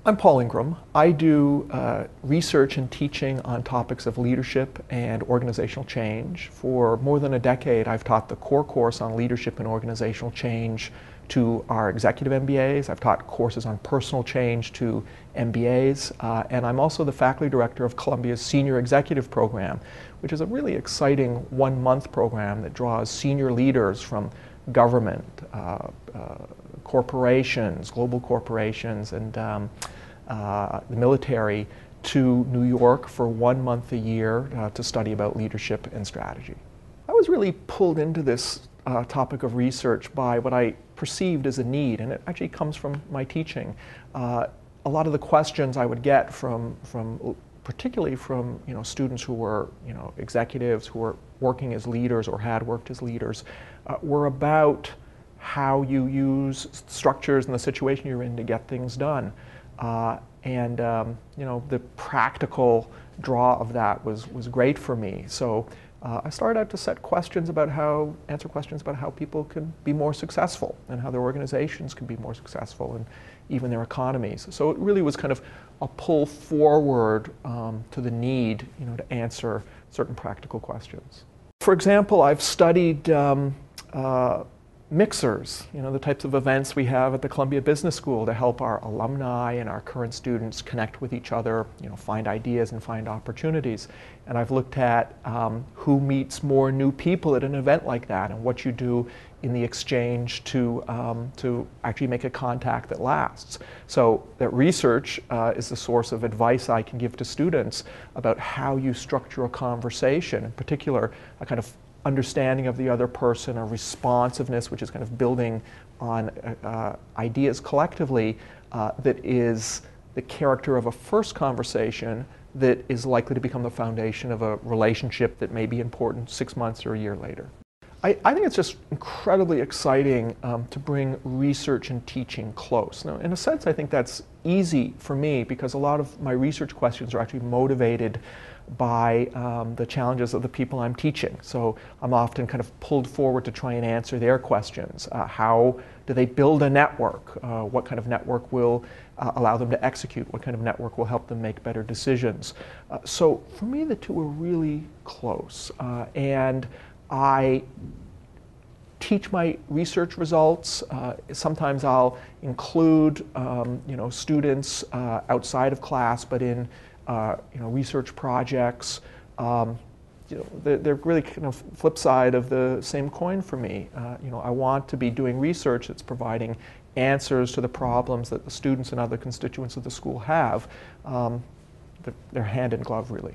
I'm Paul Ingram. I do research and teaching on topics of leadership and organizational change. For more than a decade, I've taught the core course on leadership and organizational change to our executive MBAs. I've taught courses on personal change to MBAs, and I'm also the faculty director of Columbia's Senior Executive Program, which is a really exciting one-month program that draws senior leaders from government, corporations, global corporations, and the military to New York for 1 month a year to study about leadership and strategy. I was really pulled into this topic of research by what I perceived as a need, and it actually comes from my teaching. A lot of the questions I would get particularly from students who were executives who were working as leaders or had worked as leaders were about how you use structures and the situation you're in to get things done. The practical draw of that was great for me. So I started out to answer questions about how people can be more successful and how their organizations can be more successful and even their economies. So it really was kind of a pull forward to the need to answer certain practical questions. For example, I've studied mixers, the types of events we have at the Columbia Business School to help our alumni and our current students connect with each other, find ideas and find opportunities. And I've looked at who meets more new people at an event like that and what you do in the exchange to actually make a contact that lasts. So that research is the source of advice I can give to students about how you structure a conversation, in particular a kind of understanding of the other person, or responsiveness, which is kind of building on ideas collectively, that is the character of a first conversation that is likely to become the foundation of a relationship that may be important 6 months or a year later. I think it's just incredibly exciting to bring research and teaching close. Now, in a sense, I think that's easy for me because a lot of my research questions are actually motivated by the challenges of the people I'm teaching. So I'm often kind of pulled forward to try and answer their questions. How do they build a network? What kind of network will allow them to execute? What kind of network will help them make better decisions? So for me, the two are really close. And I teach my research results. Sometimes I'll include students outside of class, but in research projects. They're really kind of flip side of the same coin for me. I want to be doing research that's providing answers to the problems that the students and other constituents of the school have. They're hand in glove, really.